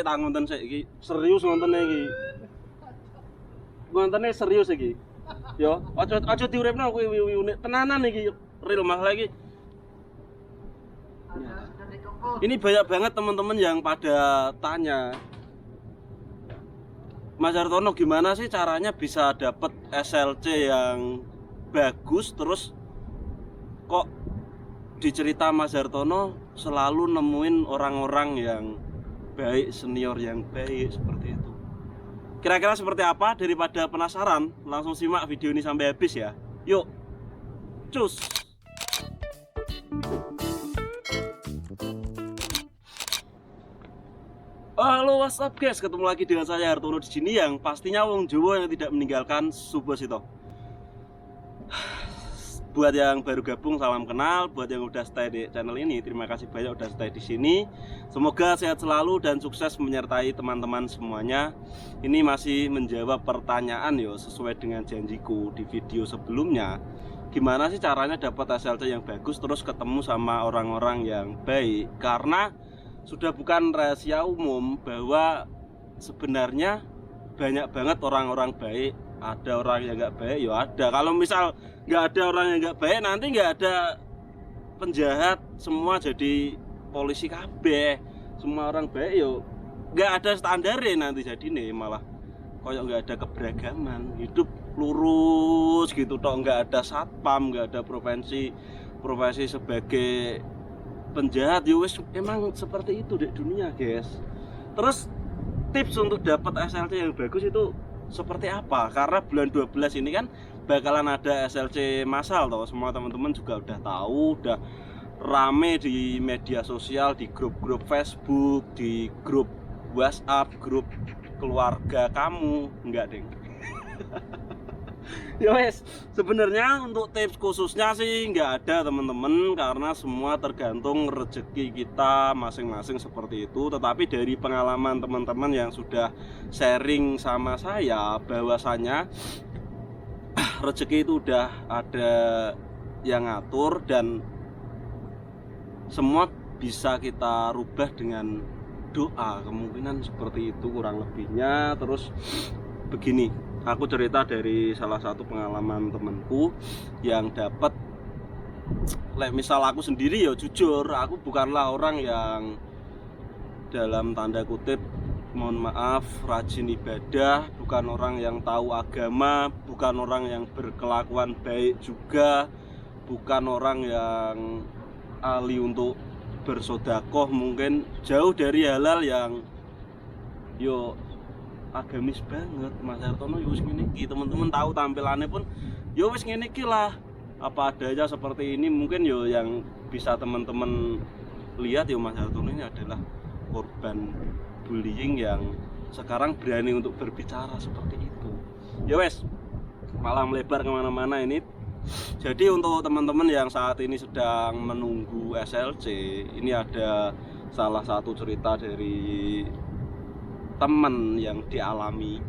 Tak ngonten sik iki, serius ngontene iki. Ngontene serius iki. Yo, aja diuripno kuwi wiwi tenanan iki, real masalah iki. Ini banyak banget teman-teman yang pada tanya, Mas Hartono gimana sih caranya bisa dapet SLC yang bagus, terus kok di cerita Mas Hartono selalu nemuin orang-orang yang baik, senior yang baik seperti itu. Kira-kira seperti apa? Daripada penasaran, langsung simak video ini sampai habis ya. Yuk, cus. Halo, what's up guys? Ketemu lagi dengan saya Hartono di sini yang pastinya wong Jawa yang tidak meninggalkan Subasito. Buat yang baru gabung salam kenal, buat yang udah stay di channel ini terima kasih banyak udah stay di sini. Semoga sehat selalu dan sukses menyertai teman-teman semuanya. Ini masih menjawab pertanyaan yo sesuai dengan janjiku di video sebelumnya. Gimana sih caranya dapat SLC yang bagus terus ketemu sama orang-orang yang baik? Karena sudah bukan rahasia umum bahwa sebenarnya banyak banget orang-orang baik. Ada orang yang nggak baik, ya ada. Kalau misal nggak ada orang yang nggak baik, nanti nggak ada penjahat, semua jadi polisi kabeh. Semua orang baik, yo nggak ada standarnya nanti jadi nih malah koyok nggak ada keberagaman, hidup lurus gitu toh, nggak ada satpam, nggak ada profesi sebagai penjahat. Yo wes emang seperti itu di dunia guys. Terus tips untuk dapat SLC yang bagus itu seperti apa? Karena bulan 12 ini kan bakalan ada SLC massal toh. Semua teman-teman juga udah tahu, udah rame di media sosial, di grup-grup Facebook, di grup WhatsApp, grup keluarga kamu. Enggak, Ding. Ya wes, sebenarnya untuk tips khususnya sih nggak ada teman-teman, karena semua tergantung rezeki kita masing-masing seperti itu. Tetapi dari pengalaman teman-teman yang sudah sharing sama saya bahwasanya rezeki itu udah ada yang ngatur dan semua bisa kita rubah dengan doa, kemungkinan seperti itu kurang lebihnya. Terus begini, aku cerita dari salah satu pengalaman temanku yang dapat. Misal aku sendiri ya jujur, aku bukanlah orang yang dalam tanda kutip mohon maaf rajin ibadah, bukan orang yang tahu agama, bukan orang yang berkelakuan baik juga, bukan orang yang ahli untuk bersodakoh, mungkin jauh dari halal yang yo agamis banget. Mas Hartono yo wis ngene iki, teman-teman tahu tampilannya pun yo wis ngene iki lah, apa adanya seperti ini. Mungkin yo yang bisa teman-teman lihat yo Mas Hartono ini adalah korban bullying yang sekarang berani untuk berbicara seperti itu. Ya wes, malah melebar kemana-mana ini. Jadi untuk teman-teman yang saat ini sedang menunggu SLC, ini ada salah satu cerita dari teman yang dialami.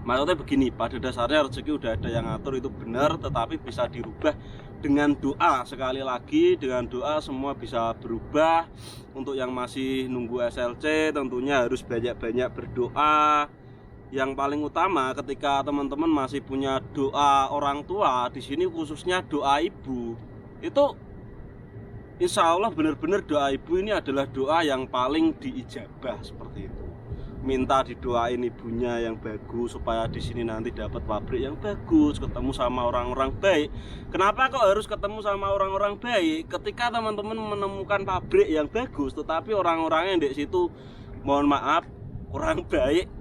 Maksudnya begini, pada dasarnya rezeki udah ada yang ngatur, itu benar, tetapi bisa dirubah dengan doa. Sekali lagi, dengan doa semua bisa berubah. Untuk yang masih nunggu SLC tentunya harus banyak-banyak berdoa. Yang paling utama ketika teman-teman masih punya doa orang tua, di sini khususnya doa ibu, itu insya Allah benar-benar doa ibu ini adalah doa yang paling diijabah seperti itu. Minta didoain ibunya yang bagus supaya di sini nanti dapat pabrik yang bagus, ketemu sama orang-orang baik. Kenapa kok harus ketemu sama orang-orang baik? Ketika teman-teman menemukan pabrik yang bagus tetapi orang-orangnya di situ mohon maaf kurang baik,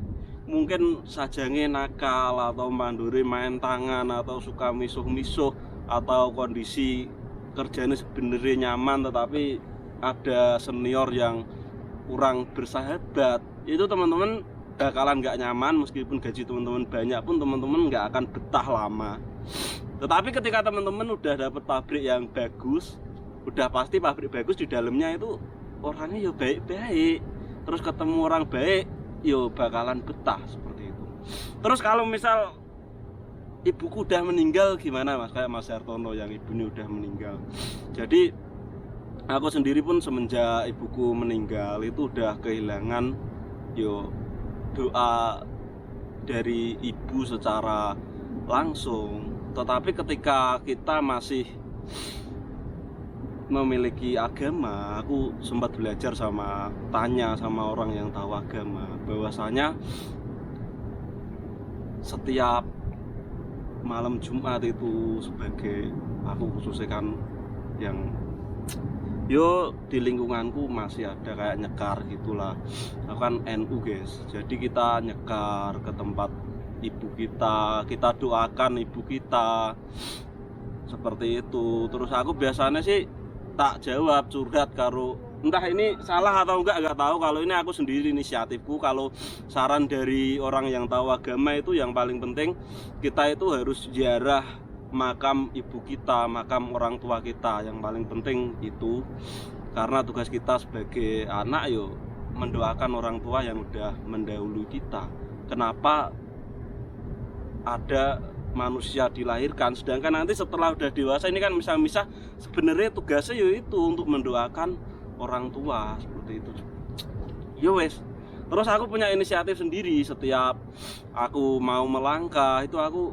mungkin sajangnya nakal atau manduri main tangan atau suka misuh-misuh atau kondisi kerjanya sebenarnya nyaman tetapi ada senior yang kurang bersahabat, itu teman-teman bakalan nggak nyaman. Meskipun gaji teman-teman banyak pun teman-teman nggak akan betah lama. Tetapi ketika teman-teman udah dapet pabrik yang bagus, udah pasti pabrik bagus di dalamnya itu orangnya ya baik-baik, terus ketemu orang baik yo bakalan betah seperti itu. Terus kalau misal ibuku udah meninggal gimana Mas? Kayak Mas Hartono yang ibunya udah meninggal. Jadi aku sendiri pun semenjak ibuku meninggal itu udah kehilangan yo doa dari ibu secara langsung. Tetapi ketika kita masih memiliki agama, aku sempat belajar tanya sama orang yang tahu agama, bahwasanya setiap malam Jumat itu, sebagai aku khususnya kan yang di lingkunganku masih ada kayak nyekar gitulah. Aku kan NU guys, jadi kita nyekar ke tempat ibu kita doakan ibu kita seperti itu. Terus aku biasanya sih tak jawab, curhat karo, entah ini salah atau enggak tahu. Kalau ini aku sendiri inisiatifku. Kalau saran dari orang yang tahu agama itu yang paling penting kita itu harus ziarah makam ibu kita, makam orang tua kita, yang paling penting itu. Karena tugas kita sebagai anak mendoakan orang tua yang udah mendahului kita. Kenapa ada manusia dilahirkan, sedangkan nanti setelah udah dewasa ini kan misah-misah, sebenarnya tugasnya itu untuk mendoakan orang tua seperti itu. Wes. Terus aku punya inisiatif sendiri, setiap aku mau melangkah itu aku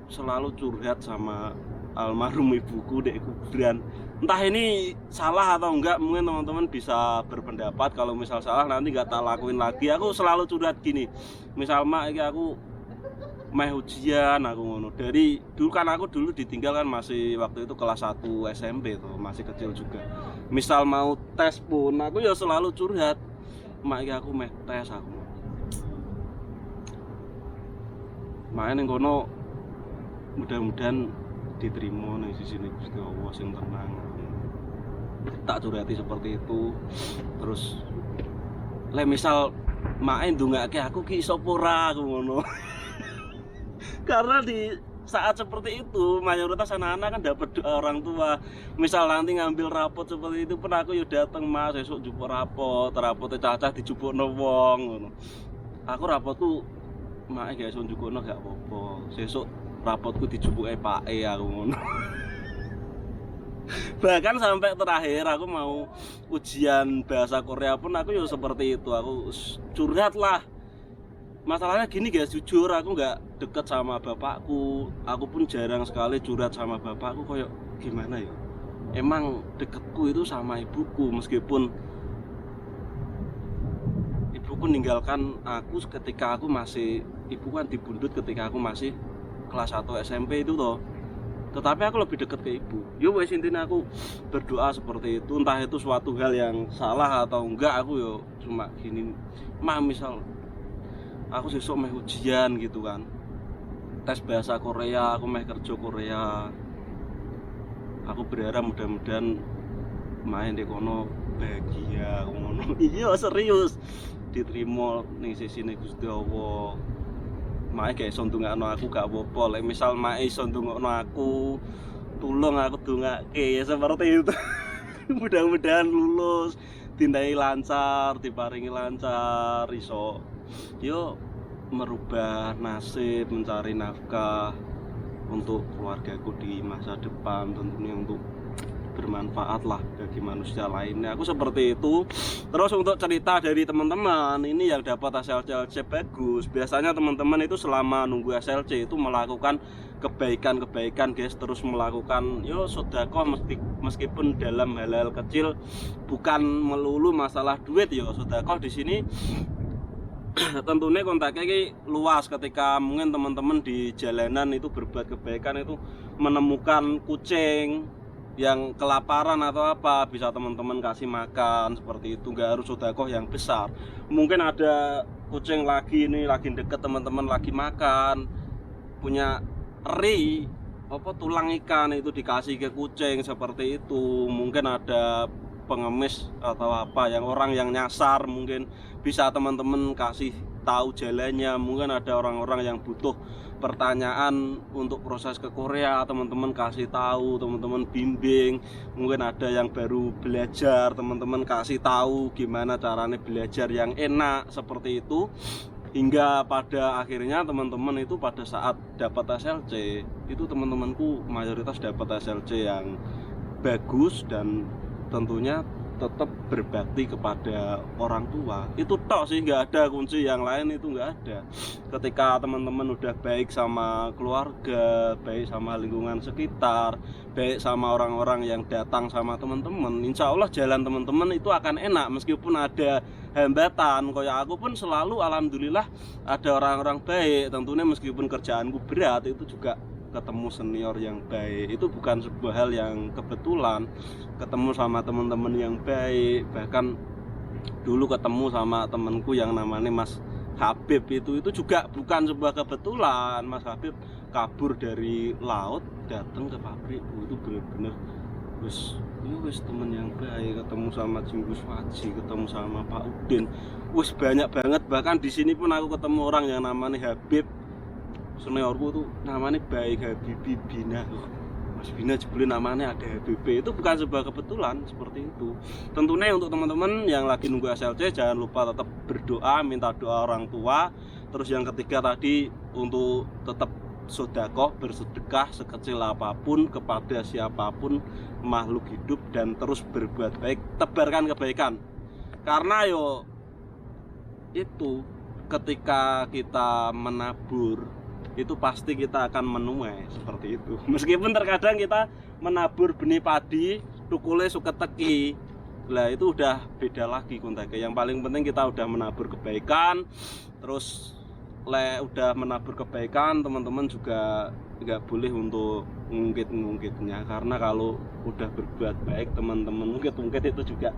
selalu curhat sama almarhum ibuku di kuburan. Entah ini salah atau enggak, mungkin teman-teman bisa berpendapat. Kalau misal salah nanti nggak tak lakuin lagi. Aku selalu curhat gini, misal mak ini aku meh ujian aku ngono. Dari dulu kan aku ditinggal kan masih waktu itu kelas 1 SMP tuh, masih kecil juga. Misal mau tes pun aku selalu curhat, mak iki aku meh tes aku. Main ning kono mudah-mudahan diterima ning sisine Gusti Allah sing tenang. Tak curhati seperti itu. Terus misal mak ndongake aku ki iso ora aku ngono. Karena di saat seperti itu mayoritas anak-anak kan dapat doa orang tua. Misal nanti ngambil rapot seperti itu pun aku dateng mas, esok jupuk rapotnya cacah dijupukno wong ngono. Aku rapotku mak gak iso njupukno gak apa-apa. Sesuk rapotku dijupuke pake aku ngono. Bahkan sampai terakhir aku mau ujian bahasa Korea pun aku seperti itu. Aku curhat lah. Masalahnya gini guys, jujur aku nggak deket sama bapakku. Aku pun jarang sekali curhat sama bapakku. Kayak gimana ya, emang deketku itu sama ibuku. Meskipun ibuku meninggalkan aku ketika aku masih, ibu kan dibundut ketika aku masih kelas 1 SMP itu toh. Tetapi aku lebih dekat ke ibu. Wes intinya aku berdoa seperti itu. Entah itu suatu hal yang salah atau enggak, aku cuma gini, misal aku sesuk meh ujian gitu kan, tes bahasa Korea, aku meh kerja Korea, aku berharap mudah-mudahan main di kono bahagia ngono. Iya serius diterima ning sisine Gusti Allah. Mae gak iso ndongakno aku gak apa-apa. Misal mae iso ndongakno aku, tulung aku dongake seperti itu. Mudah-mudahan lulus, dintai lancar, diparingi lancar, iso merubah nasib, mencari nafkah untuk keluargaku di masa depan, tentunya untuk bermanfaat lah bagi manusia lainnya. Aku seperti itu. Terus untuk cerita dari teman-teman ini yang dapat SLC bagus, biasanya teman-teman itu selama nunggu SLC itu melakukan kebaikan guys, terus melakukan sedekah meskipun dalam hal-hal kecil, bukan melulu masalah duit. Sedekah di sini tentunya kontaknya luas. Ketika mungkin teman-teman di jalanan itu berbuat kebaikan, itu menemukan kucing yang kelaparan atau apa, bisa teman-teman kasih makan seperti itu. Nggak harus sedekah yang besar. Mungkin ada kucing lagi deket teman-teman lagi makan, punya tulang ikan, itu dikasih ke kucing seperti itu. Mungkin ada pengemis atau apa, yang orang yang nyasar, mungkin bisa teman-teman kasih tahu jalannya. Mungkin ada orang-orang yang butuh pertanyaan untuk proses ke Korea, teman-teman kasih tahu, teman-teman bimbing. Mungkin ada yang baru belajar, teman-teman kasih tahu gimana caranya belajar yang enak seperti itu. Hingga pada akhirnya teman-teman itu pada saat dapat SLC itu, teman-temanku mayoritas dapat SLC yang bagus dan tentunya tetap berbakti kepada orang tua. Itu tok sih, nggak ada kunci yang lain, itu nggak ada. Ketika teman-teman udah baik sama keluarga, baik sama lingkungan sekitar, baik sama orang-orang yang datang sama teman-teman, insya Allah jalan teman-teman itu akan enak. Meskipun ada hambatan, kayak aku pun selalu alhamdulillah ada orang-orang baik. Tentunya meskipun kerjaanku berat, itu juga ketemu senior yang baik. Itu bukan sebuah hal yang kebetulan, ketemu sama teman-teman yang baik. Bahkan dulu ketemu sama temanku yang namanya Mas Habib, itu juga bukan sebuah kebetulan. Mas Habib kabur dari laut datang ke pabrikku, itu bener-bener wis temen yang baik. Ketemu sama Jinggus Faji, ketemu sama Pak Udin, wis banyak banget. Bahkan di sini pun aku ketemu orang yang namanya Habib, seniorku tuh namanya baik, Habibi Bina. Mas Bina jebule namanya ada HBB. Itu bukan sebuah kebetulan seperti itu. Tentunya untuk teman-teman yang lagi nunggu SLC, jangan lupa tetap berdoa, minta doa orang tua. Terus yang ketiga tadi, untuk tetap sedekah, bersedekah sekecil apapun kepada siapapun makhluk hidup, dan terus berbuat baik, tebarkan kebaikan. Karena itu ketika kita menabur, itu pasti kita akan menuai seperti itu. Meskipun terkadang kita menabur benih padi, tukule suket teki, lah itu udah beda lagi kontake. Yang paling penting kita udah menabur kebaikan. Terus udah menabur kebaikan, teman-teman juga nggak boleh untuk ngungkit-ngungkitnya. Karena kalau udah berbuat baik, teman-teman ngungkit-ngungkit itu juga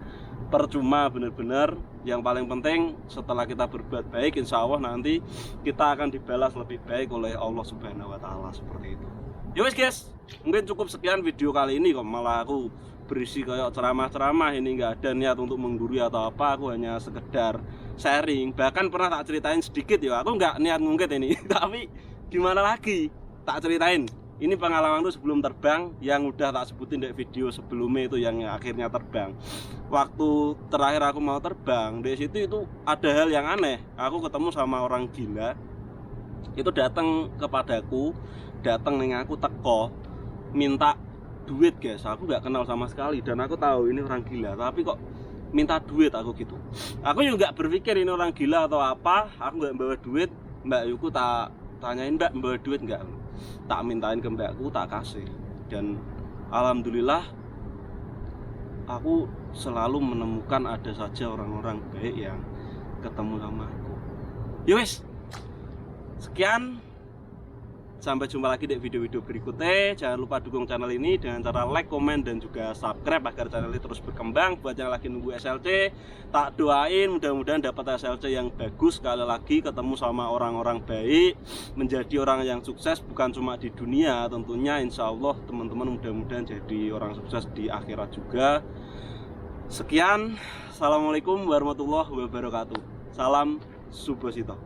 percuma, bener-bener. Yang paling penting setelah kita berbuat baik, insya Allah nanti kita akan dibalas lebih baik oleh Allah Subhanahu wa Ta'ala, seperti itu. Ya wes guys, mungkin cukup sekian video kali ini. Kok malah aku berisi kayak ceramah-ceramah, ini nggak ada niat untuk menggurui atau apa. Aku hanya sekedar sharing. Bahkan pernah tak ceritain sedikit ya, aku nggak niat ngungkit ini tapi gimana lagi, tak ceritain. Ini pengalamanku sebelum terbang, yang udah tak sebutin di video sebelumnya itu, yang akhirnya terbang. Waktu terakhir aku mau terbang, di situ itu ada hal yang aneh. Aku ketemu sama orang gila. Itu datang kepadaku, datang ning aku, teko minta duit guys. Aku nggak kenal sama sekali dan aku tahu ini orang gila, tapi kok minta duit aku gitu. Aku juga berpikir ini orang gila atau apa. Aku nggak bawa duit. Mbak Yuku tak tanyain, Mbak bawa duit nggak? Tak mintain ke mbakku, tak kasih. Dan alhamdulillah aku selalu menemukan ada saja orang-orang baik yang ketemu sama aku. Yowes, sekian, sampai jumpa lagi di video-video berikutnya. Jangan lupa dukung channel ini dengan cara like, komen, dan juga subscribe agar channel ini terus berkembang. Buat yang lagi nunggu SLC, tak doain mudah-mudahan dapat SLC yang bagus. Sekali lagi ketemu sama orang-orang baik, menjadi orang yang sukses bukan cuma di dunia, tentunya insya Allah teman-teman mudah-mudahan jadi orang sukses di akhirat juga. Sekian, assalamualaikum warahmatullahi wabarakatuh. Salam Subosito.